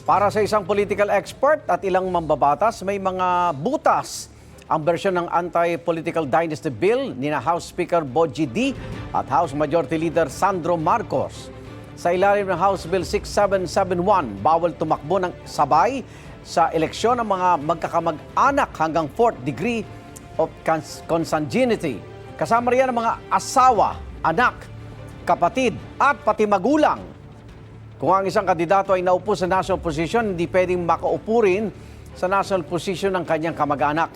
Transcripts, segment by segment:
Para sa isang political expert at ilang mambabatas, may mga butas ang bersyon ng anti-political dynasty bill ni na House Speaker Bogie D at House Majority Leader Sandro Marcos. Sa ilalim ng House Bill 6771, bawal tumakbo ng sabay sa eleksyon ng mga magkakamag-anak hanggang 4th degree of consanguinity. Kasama riyan ang mga asawa, anak, kapatid at pati magulang. Kung ang isang kandidato ay naupo sa national position, hindi pwedeng makaupo rin sa national position ng kanyang kamag-anak.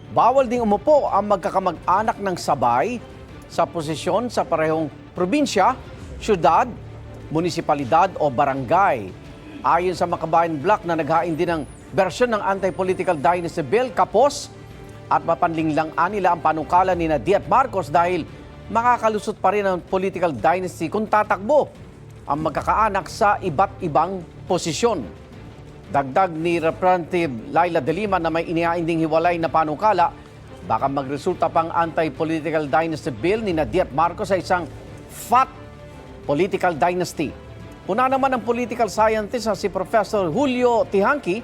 Bawal ding umupo ang magkakamag-anak ng sabay sa posisyon sa parehong probinsya, syudad, munisipalidad o barangay. Ayon sa Makabayan Block na naghain din ng bersyon ng anti-political dynasty bill, kapos at mapanlinglang nila ang panukala ni Diat Marcos dahil makakalusot pa rin ang political dynasty kung tatakbo ang magkakaanak sa iba't ibang posisyon. Dagdag ni Representative Laila De Lima na may inihainding hiwalay na panukala, baka magresulta pang anti-political dynasty bill ni Diat Marcos sa isang fat political dynasty. Una naman ang political scientist na si Professor Julio Tihanki,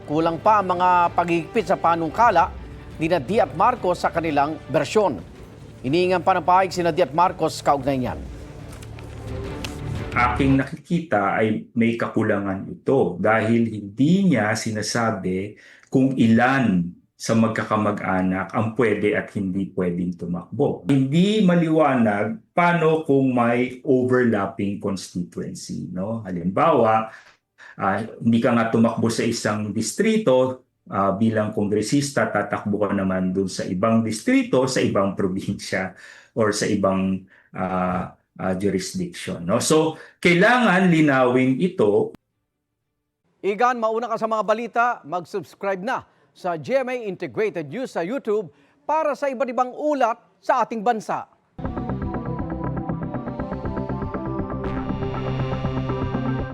kulang pa ang mga paghihigpit sa panukala ni Diat Marcos sa kanilang bersyon. Iniingan pa ng pahayag si Diat Marcos kaugnay niyan. Aking nakikita ay may kakulangan ito dahil hindi niya sinasabi kung ilan sa magkakamag-anak ang pwede at hindi pwedeng tumakbo. Hindi maliwanag paano kung may overlapping constituency. No? Halimbawa, hindi ka nga tumakbo sa isang distrito, bilang kongresista, tatakbo ka naman dun sa ibang distrito, sa ibang probinsya, or sa ibang jurisdiction. No? So, kailangan linawin ito. Igan, mauna ka sa mga balita, mag-subscribe na sa GMA Integrated News sa YouTube para sa iba't ibang ulat sa ating bansa.